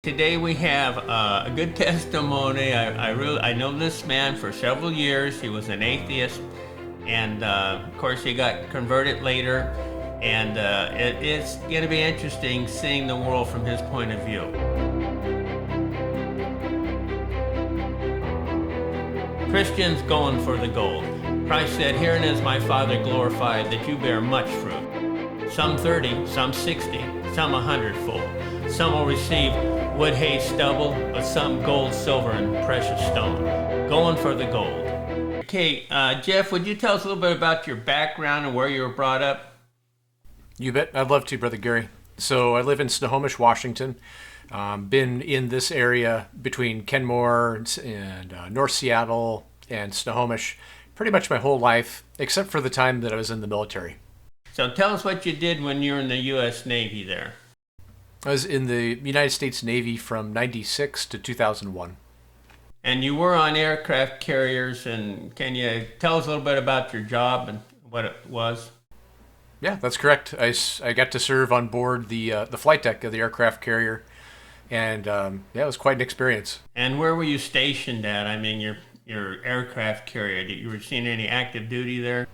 Today we have a good testimony. I know this man for several years. He was an atheist, and of course he got converted later. And it's going to be interesting seeing the world from his point of view. Christians going for the gold. Christ said, "Herein is my Father glorified, that you bear much fruit. Some 30, some 60, some 100-fold. Some will receive wood, hay, stubble, but some gold, silver, and precious stone." Going for the gold. Okay, Jeff, would you tell us a little bit about your background and where you were brought up? You bet. I'd love to, Brother Gary. So I live in Snohomish, Washington. Been in this area between Kenmore and North Seattle and Snohomish pretty much my whole life, except for the time that I was in the military. So tell us what you did when you were in the U.S. Navy there. I was in the United States Navy from 96 to 2001. And you were on aircraft carriers, and can you tell us a little bit about your job and what it was? Yeah, that's correct. I got to serve on board the flight deck of the aircraft carrier, and yeah, it was quite an experience. And where were you stationed at? I mean, your aircraft carrier. Did you were seeing any active duty there?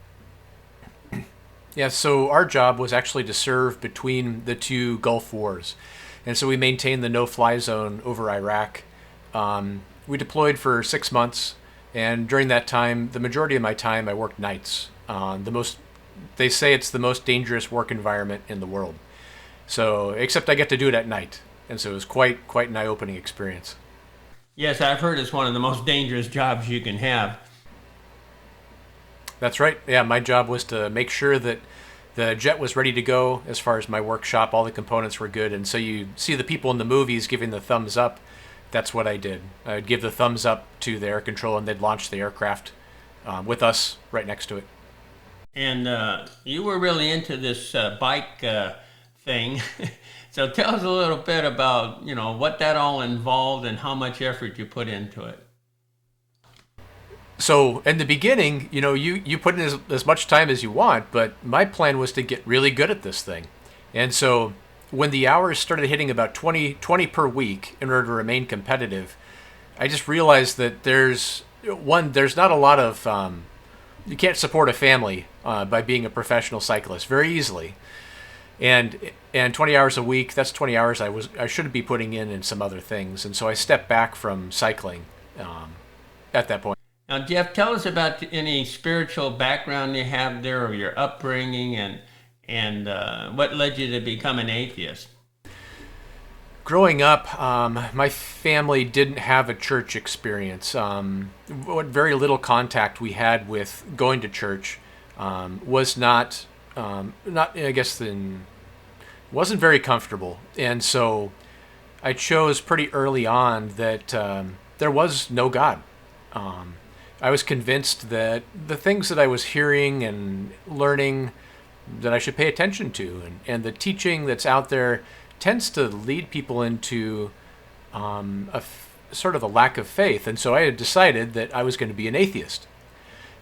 Yeah, so our job was actually to serve between the two Gulf Wars. And so we maintained the no-fly zone over Iraq. We deployed for 6 months, and during that time, the majority of my time, I worked nights. They say it's the most dangerous work environment in the world. So, except I get to do it at night. And so it was quite an eye-opening experience. Yes, I've heard it's one of the most dangerous jobs you can have. That's right. Yeah, my job was to make sure that the jet was ready to go as far as my workshop. All the components were good. And so you see the people in the movies giving the thumbs up. That's what I did. I'd give the thumbs up to the air control, and they'd launch the aircraft with us right next to it. And you were really into this bike thing. So tell us a little bit about, what that all involved and how much effort you put into it. So in the beginning, you put in as much time as you want, but my plan was to get really good at this thing. And so when the hours started hitting about 20 per week in order to remain competitive, I just realized that there's not a lot of, you can't support a family by being a professional cyclist very easily. And 20 hours a week, that's 20 hours I should be putting in some other things. And so I stepped back from cycling at that point. Now, Jeff, tell us about any spiritual background you have there, or your upbringing, and what led you to become an atheist. Growing up, my family didn't have a church experience. What very little contact we had with going to church was wasn't very comfortable, and so I chose pretty early on that there was no God. I was convinced that the things that I was hearing and learning that I should pay attention to, and the teaching that's out there tends to lead people into sort of a lack of faith. And so I had decided that I was going to be an atheist.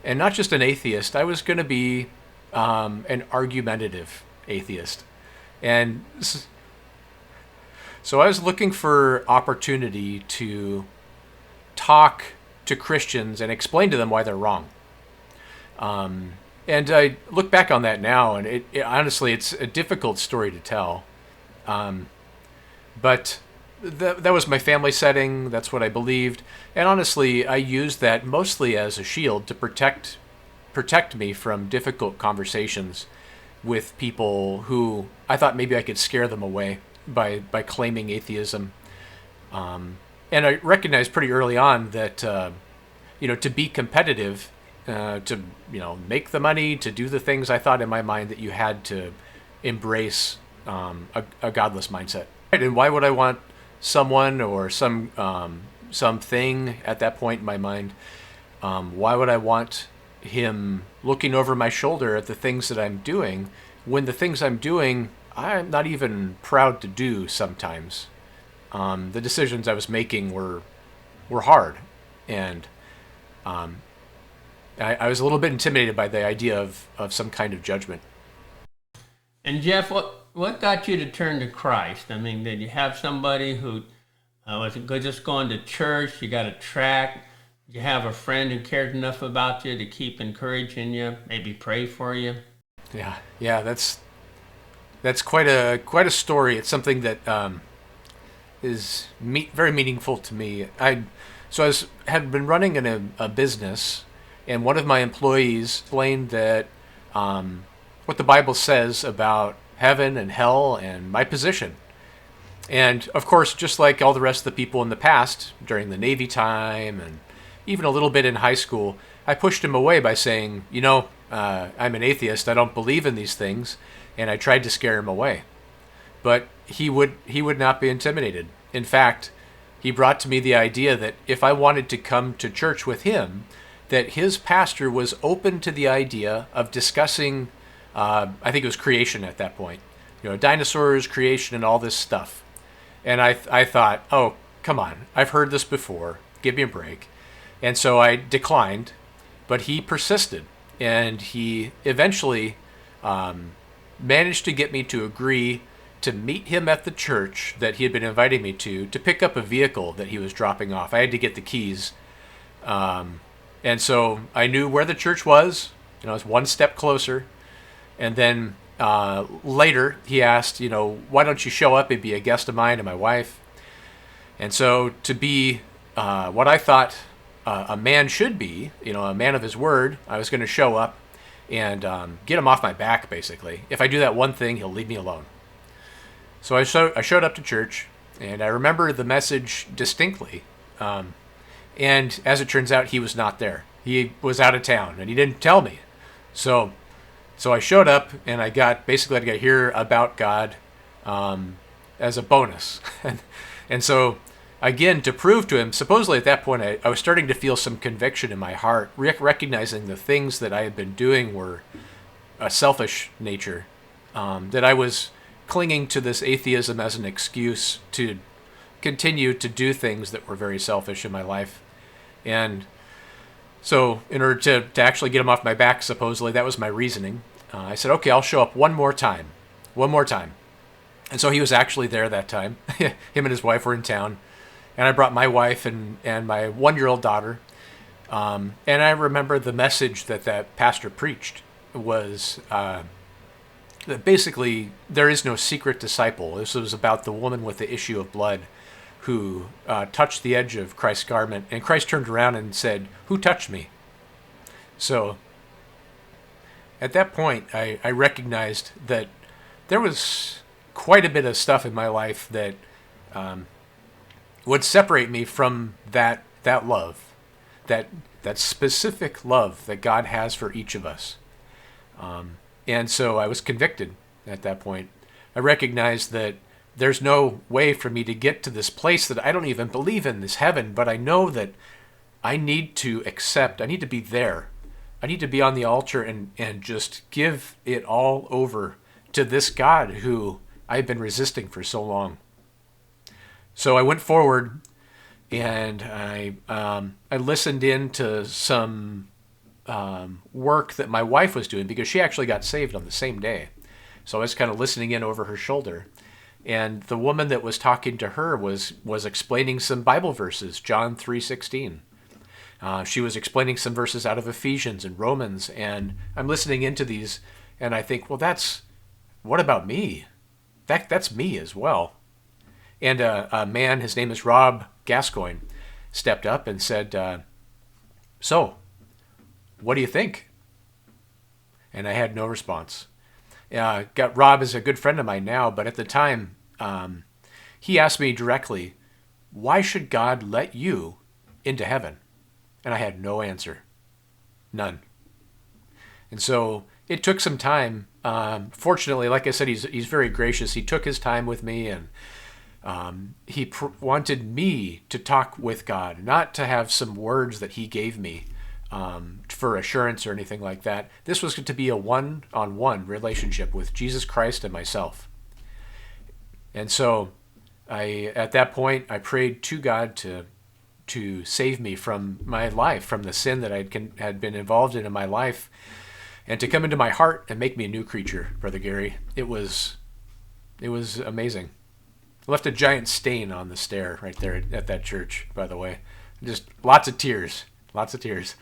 And not just an atheist, I was going to be an argumentative atheist. And so I was looking for opportunity to talk to Christians and explain to them why they're wrong. And I look back on that now, and it honestly, it's a difficult story to tell. But that was my family setting. That's what I believed. And honestly, I used that mostly as a shield to protect me from difficult conversations with people who I thought maybe I could scare them away by claiming atheism. And I recognized pretty early on that, to be competitive, to make the money, to do the things I thought in my mind that you had to embrace a godless mindset. And why would I want someone or something at that point in my mind? Why would I want him looking over my shoulder at the things that I'm doing when the things I'm doing I'm not even proud to do sometimes? The decisions I was making were hard, and I was a little bit intimidated by the idea of some kind of judgment. And Jeff, what got you to turn to Christ? I mean, did you have somebody who Was it just going to church? You got a track? You have a friend who cared enough about you to keep encouraging you, maybe pray for you? Yeah, that's quite a story. It's something that is very meaningful to me. Had been running a business, and one of my employees explained that what the Bible says about heaven and hell and my position. And of course, just like all the rest of the people in the past, during the Navy time and even a little bit in high school, I pushed him away by saying, I'm an atheist. I don't believe in these things, and I tried to scare him away. But he would not be intimidated. In fact, he brought to me the idea that if I wanted to come to church with him, that his pastor was open to the idea of discussing, I think it was creation at that point, dinosaurs, creation, and all this stuff. And I thought, oh, come on, I've heard this before. Give me a break. And so I declined, but he persisted, and he eventually managed to get me to agree to meet him at the church that he had been inviting me to pick up a vehicle that he was dropping off. I had to get the keys. And so I knew where the church was. I was one step closer. And then later he asked, why don't you show up and be a guest of mine and my wife? And so to be what I thought a man should be, a man of his word, I was going to show up and get him off my back, basically. If I do that one thing, he'll leave me alone. So I showed up to church, and I remember the message distinctly. And as it turns out, he was not there. He was out of town, and he didn't tell me. So I showed up, and I got to hear about God as a bonus. And so, again, to prove to him, supposedly at that point, I was starting to feel some conviction in my heart, recognizing the things that I had been doing were a selfish nature, that I was clinging to this atheism as an excuse to continue to do things that were very selfish in my life. And so in order to actually get him off my back, supposedly, that was my reasoning. I said, okay, I'll show up one more time. And so he was actually there that time. Him and his wife were in town. And I brought my wife and my 1-year-old daughter. And I remember the message that pastor preached was that basically there is no secret disciple. This was about the woman with the issue of blood who touched the edge of Christ's garment. And Christ turned around and said, "Who touched me?" So at that point, I recognized that there was quite a bit of stuff in my life that would separate me from that love, that specific love that God has for each of us. And so I was convicted at that point. I recognized that there's no way for me to get to this place that I don't even believe in, this heaven, but I know that I need to accept, I need to be there. I need to be on the altar and just give it all over to this God who I've been resisting for so long. So I went forward and I listened in to some work that my wife was doing because she actually got saved on the same day. So I was kind of listening in over her shoulder. And the woman that was talking to her was explaining some Bible verses, John 3:16. She was explaining some verses out of Ephesians and Romans, and I'm listening into these, and I think, well, what about me? That's me as well. And a man, his name is Rob Gascoigne, stepped up and said, so, what do you think? And I had no response. Rob is a good friend of mine now, but at the time, he asked me directly, why should God let you into heaven? And I had no answer. None. And so it took some time. Fortunately, like I said, he's very gracious. He took his time with me, and he wanted me to talk with God, not to have some words that he gave me for assurance or anything like that. This was to be a one-on-one relationship with Jesus Christ and myself. And so at that point, I prayed to God to save me from my life, from the sin that I had been involved in my life, and to come into my heart and make me a new creature, Brother Gary. It was amazing. left a giant stain on the stair right there at that church, by the way. Just lots of tears. Lots of tears.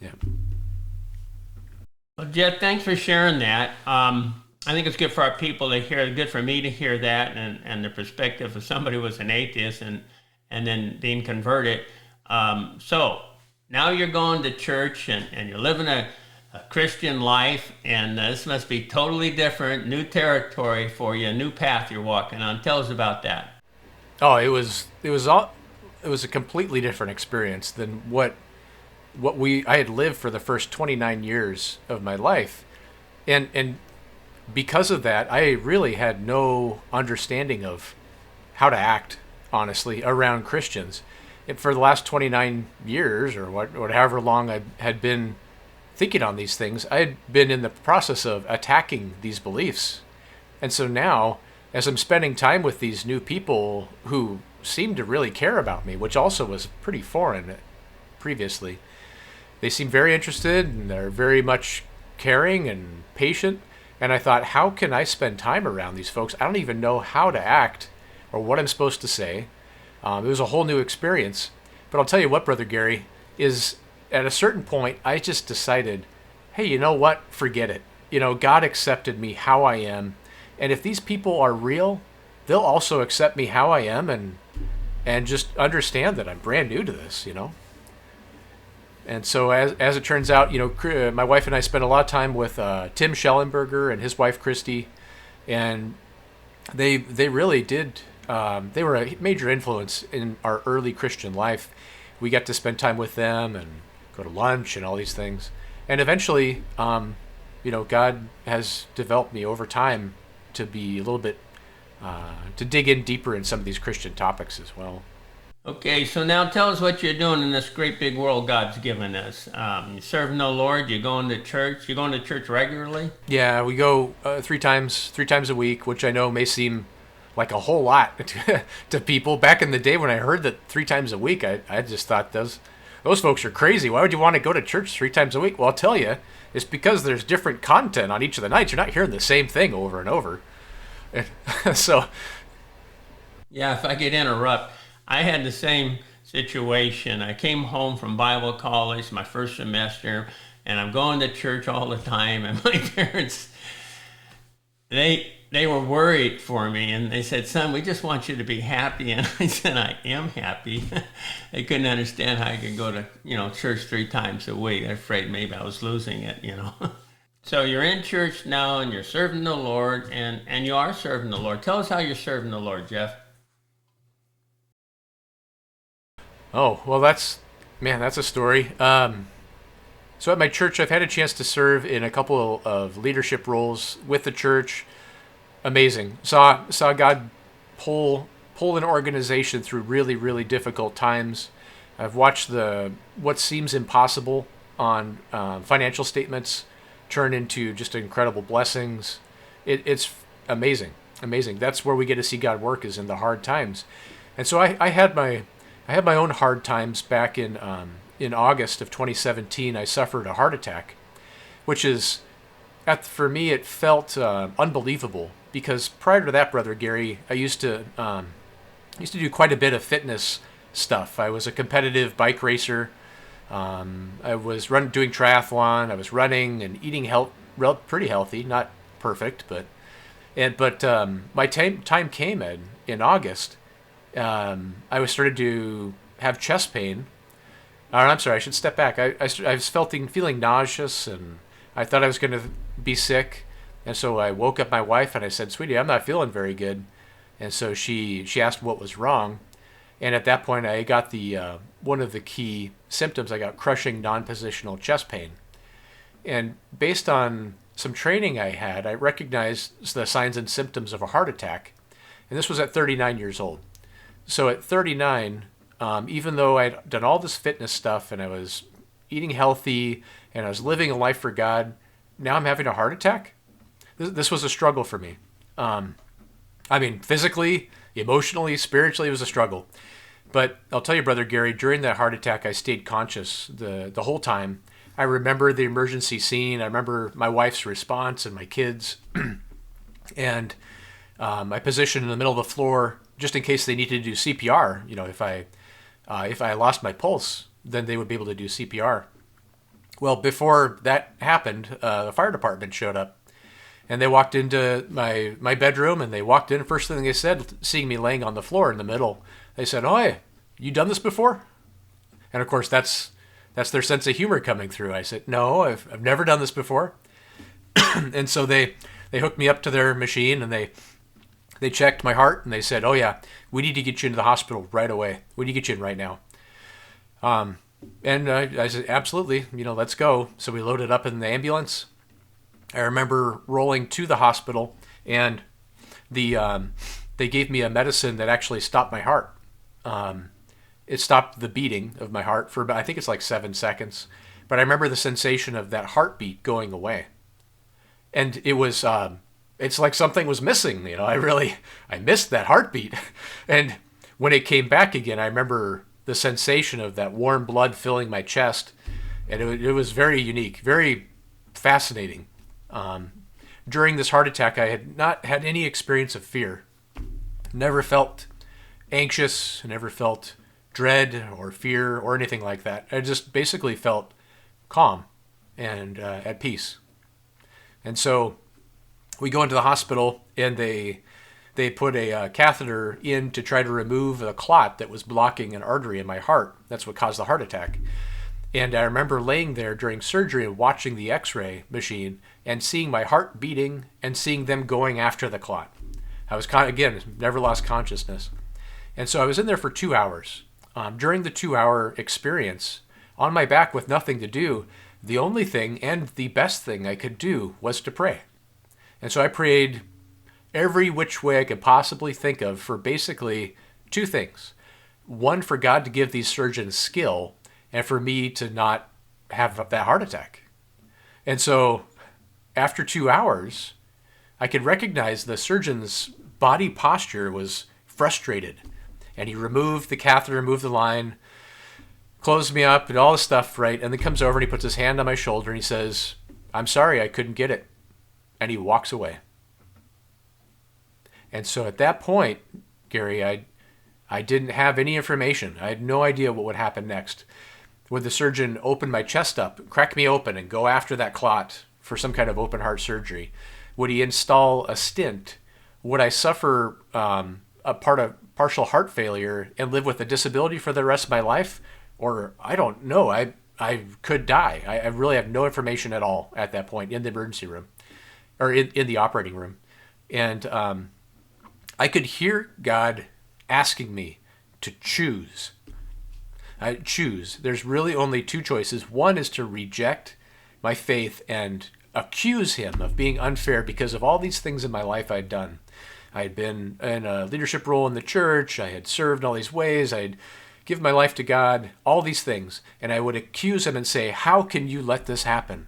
Yeah. Well, Jeff, thanks for sharing that. I think it's good for our people to hear, good for me to hear that, and the perspective of somebody who was an atheist and then being converted. So now you're going to church and you're living a Christian life, and this must be totally different, new territory for you, a new path you're walking on. Tell us about that. Oh, it was a completely different experience than what I had lived for the first 29 years of my life, and because of that, I really had no understanding of how to act, honestly, around Christians. And for the last 29 years, or however long I had been thinking on these things, I had been in the process of attacking these beliefs. And so now, as I'm spending time with these new people who seem to really care about me, which also was pretty foreign previously, they seem very interested and they're very much caring and patient. And I thought, how can I spend time around these folks? I don't even know how to act or what I'm supposed to say. It was a whole new experience. But I'll tell you what, Brother Gary, is at a certain point, I just decided, hey, you know what? Forget it. God accepted me how I am. And if these people are real, they'll also accept me how I am and just understand that I'm brand new to this, And so as it turns out, my wife and I spent a lot of time with Tim Schellenberger and his wife, Christy. And they really did, they were a major influence in our early Christian life. We got to spend time with them and go to lunch and all these things. And eventually, God has developed me over time to be a little bit, to dig in deeper in some of these Christian topics as well. Okay, so now tell us what you're doing in this great big world God's given us. You're serving the Lord, you're going to church. You're going to church regularly? Yeah, we go three times a week, which I know may seem like a whole lot to people. Back in the day when I heard that 3 times a week, I just thought those folks are crazy. Why would you want to go to church 3 times a week? Well, I'll tell you, it's because there's different content on each of the nights. You're not hearing the same thing over and over. So, yeah, if I could interrupt, I had the same situation. I came home from Bible college, my first semester, and I'm going to church all the time. And my parents, they were worried for me, and they said, "Son, we just want you to be happy." And I said, "I am happy." They couldn't understand how I could go to church 3 times a week. They're afraid maybe I was losing it. So you're in church now, and you're serving the Lord, and you are serving the Lord. Tell us how you're serving the Lord, Jeff. Oh, well, that's a story. So at my church, I've had a chance to serve in a couple of leadership roles with the church. Amazing. Saw God pull an organization through really, really difficult times. I've watched what seems impossible on financial statements turn into just incredible blessings. It's amazing. That's where we get to see God work, is in the hard times. And so I had my own hard times back in August of 2017. I suffered a heart attack, which is, for me, it felt unbelievable, because prior to that, Brother Gary, I used to do quite a bit of fitness stuff. I was a competitive bike racer. I was doing triathlon. I was running and eating pretty healthy, not perfect, but my time came in August. I was started to have chest pain. I'm sorry, I should step back. I was feeling nauseous, and I thought I was going to be sick. And so I woke up my wife and I said, "Sweetie, I'm not feeling very good." And so she asked what was wrong. And at that point, I got one of the key symptoms. I got crushing non-positional chest pain. And based on some training I had, I recognized the signs and symptoms of a heart attack. And this was at 39 years old. So at 39, even though I'd done all this fitness stuff and I was eating healthy and I was living a life for God, now I'm having a heart attack? This was a struggle for me. Physically, emotionally, spiritually, it was a struggle. But I'll tell you, Brother Gary, during that heart attack, I stayed conscious the whole time. I remember the emergency scene. I remember my wife's response and my kids. And my position in the middle of the floor, just in case they needed to do CPR. If I lost my pulse, then they would be able to do CPR. Well, before that happened, the fire department showed up, and they walked into my bedroom, and they walked in. First thing they said, seeing me laying on the floor in the middle, they said, "Oh, hey, you done this before?" And of course, that's their sense of humor coming through. I said, "No, I've never done this before." And so they hooked me up to their machine, and they checked my heart, and they said, "Oh yeah, we need to get you into the hospital right away. We need to get you in right now." And I said, "Absolutely, let's go." So we loaded up in the ambulance. I remember rolling to the hospital, and they gave me a medicine that actually stopped my heart. It stopped the beating of my heart for about, I think it's like 7 seconds. But I remember the sensation of that heartbeat going away. And it was, it's like something was missing. I missed that heartbeat. And when it came back again, I remember the sensation of that warm blood filling my chest. And it was very unique, very fascinating. During this heart attack, I had not had any experience of fear. Never felt anxious, never felt dread or fear or anything like that. I just basically felt calm and at peace. And so we go into the hospital, and they put a catheter in to try to remove a clot that was blocking an artery in my heart. That's what caused the heart attack. And I remember laying there during surgery and watching the x-ray machine and seeing my heart beating and seeing them going after the clot. I was, again, never lost consciousness. And so I was in there for 2 hours. During the 2-hour experience, on my back with nothing to do, the only thing and the best thing I could do was to pray. And so I prayed every which way I could possibly think of for basically 2 things. One, for God to give these surgeons skill, and for me to not have that heart attack. And so after 2 hours, I could recognize the surgeon's body posture was frustrated. And he removed the catheter, removed the line, closed me up and all this stuff, right? And then comes over and he puts his hand on my shoulder and he says, "I'm sorry, I couldn't get it." And he walks away. And so at that point, Gary, I didn't have any information. I had no idea what would happen next. Would the surgeon open my chest up, crack me open, and go after that clot for some kind of open heart surgery? Would he install a stent? Would I suffer a partial heart failure and live with a disability for the rest of my life? Or I don't know. I could die. I really have no information at all at that point in the emergency room or in the operating room. And I could hear God asking me to choose. I choose. There's really only 2 choices. One is to reject my faith and accuse him of being unfair because of all these things in my life I'd done. I had been in a leadership role in the church. I had served in all these ways. I had given my life to God, all these things. And I would accuse him and say, "How can you let this happen?"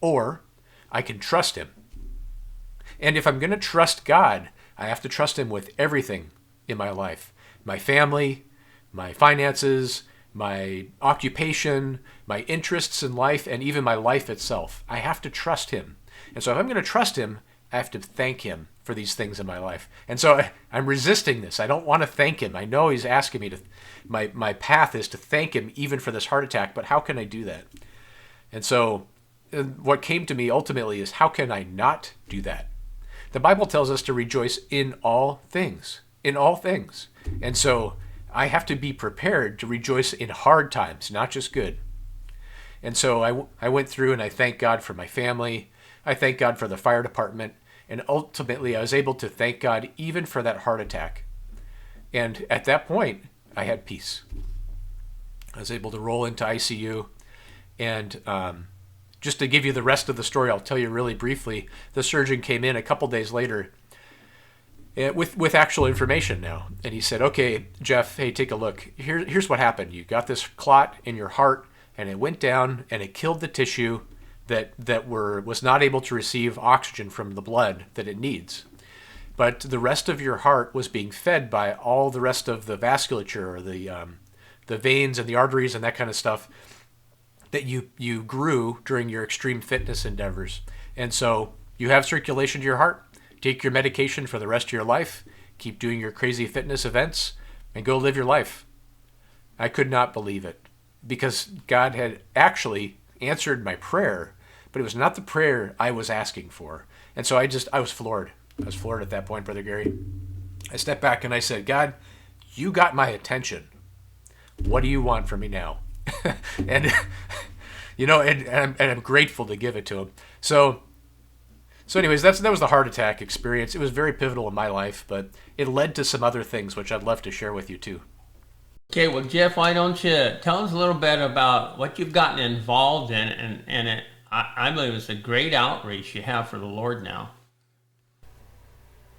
Or I can trust him. And if I'm going to trust God, I have to trust him with everything in my life. My family, my finances, my occupation, my interests in life, and even my life itself. I have to trust him. And so if I'm going to trust him, I have to thank him for these things in my life. And so I'm resisting this. I don't want to thank him. I know he's asking me to, my path is to thank him even for this heart attack, but how can I do that? And so what came to me ultimately is, how can I not do that? The Bible tells us to rejoice in all things, in all things. And so I have to be prepared to rejoice in hard times, not just good. And so I went through and I thank God for my family. I thank God for the fire department. And ultimately, I was able to thank God even for that heart attack. And at that point, I had peace. I was able to roll into ICU. And just to give you the rest of the story, I'll tell you really briefly. The surgeon came in a couple days later with actual information now. And he said, "Okay, Jeff, hey, take a look. Here's what happened. You got this clot in your heart, and it went down, and it killed the tissue that was not able to receive oxygen from the blood that it needs. But the rest of your heart was being fed by all the rest of the vasculature, or the veins and the arteries and that kind of stuff that you grew during your extreme fitness endeavors. And so you have circulation to your heart. take your medication for the rest of your life, keep doing your crazy fitness events, and go live your life. I could not believe it, because God had actually answered my prayer, but it was not the prayer I was asking for. And so I was floored. I was floored at that point, Brother Gary. I stepped back and I said, God, you got my attention. What do you want from me now? and I'm grateful to give it to him. So anyways, that was the heart attack experience. It was very pivotal in my life, but it led to some other things which I'd love to share with you too. Okay, well, Jeff, why don't you tell us a little bit about what you've gotten involved in, and I believe it's a great outreach you have for the Lord now.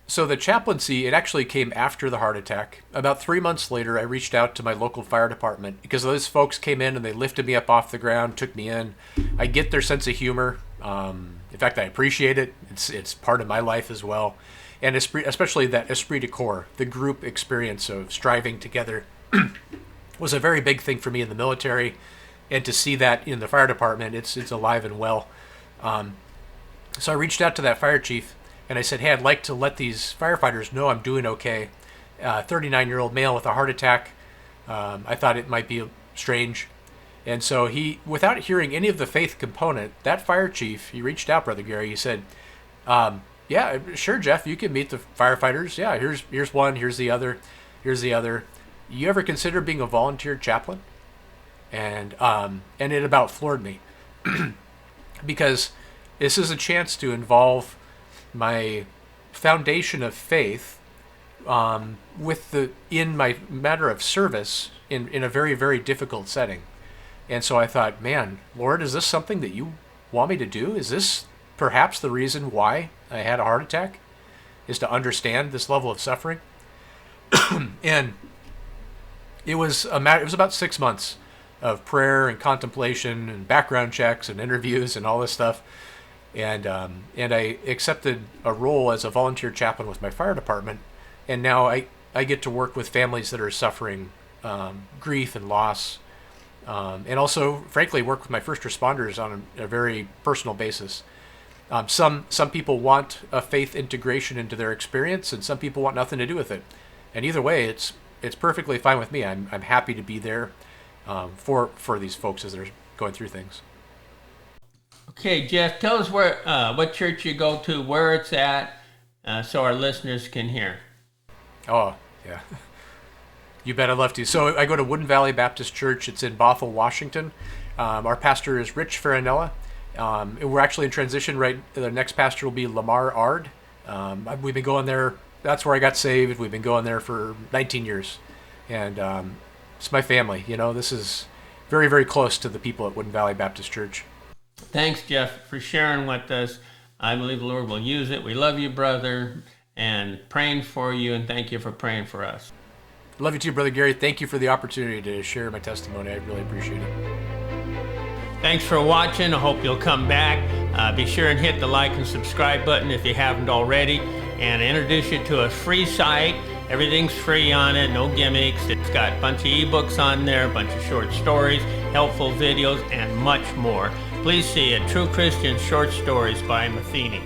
So the chaplaincy, it actually came after the heart attack. About 3 months later, I reached out to my local fire department because those folks came in and they lifted me up off the ground, took me in. I get their sense of humor. In fact, I appreciate it. It's part of my life as well. And especially that esprit de corps, the group experience of striving together, was a very big thing for me in the military. And to see that in the fire department, it's alive and well. So I reached out to that fire chief and I said, hey, I'd like to let these firefighters know I'm doing okay. 39-year-old male with a heart attack. I thought it might be strange. And so he, without hearing any of the faith component, that fire chief, he reached out, Brother Gary. He said, yeah, sure, Jeff, you can meet the firefighters. Yeah, here's one, here's the other, here's the other. You ever consider being a volunteer chaplain? And it about floored me because this is a chance to involve my foundation of faith in my matter of service in a very, very difficult setting. And so I thought, man, Lord, is this something that you want me to do? Is this perhaps the reason why I had a heart attack? Is to understand this level of suffering? And it was about 6 months of prayer and contemplation and background checks and interviews and all this stuff. And I accepted a role as a volunteer chaplain with my fire department. And now I get to work with families that are suffering grief and loss. And also, frankly, work with my first responders on a very personal basis. Some people want a faith integration into their experience, and some people want nothing to do with it. And either way, it's perfectly fine with me. I'm happy to be there for these folks as they're going through things. Okay, Jeff, tell us what church you go to, where it's at, so our listeners can hear. Oh, yeah. You bet, I'd love to. So I go to Woodin Valley Baptist Church. It's in Bothell, Washington. Our pastor is Rich Farinella. We're actually in transition, right? The next pastor will be Lamar Ard. We've been going there. That's where I got saved. We've been going there for 19 years. And it's my family. This is very, very close to the people at Woodin Valley Baptist Church. Thanks, Jeff, for sharing with us. I believe the Lord will use it. We love you, brother, and praying for you, and thank you for praying for us. Love you too, Brother Gary. Thank you for the opportunity to share my testimony. I really appreciate it. Thanks for watching. I hope you'll come back. Be sure and hit the like and subscribe button if you haven't already. And I introduce you to a free site. Everything's free on it, no gimmicks. It's got a bunch of ebooks on there, a bunch of short stories, helpful videos, and much more. Please see it, True Christian Short Stories by Matheny.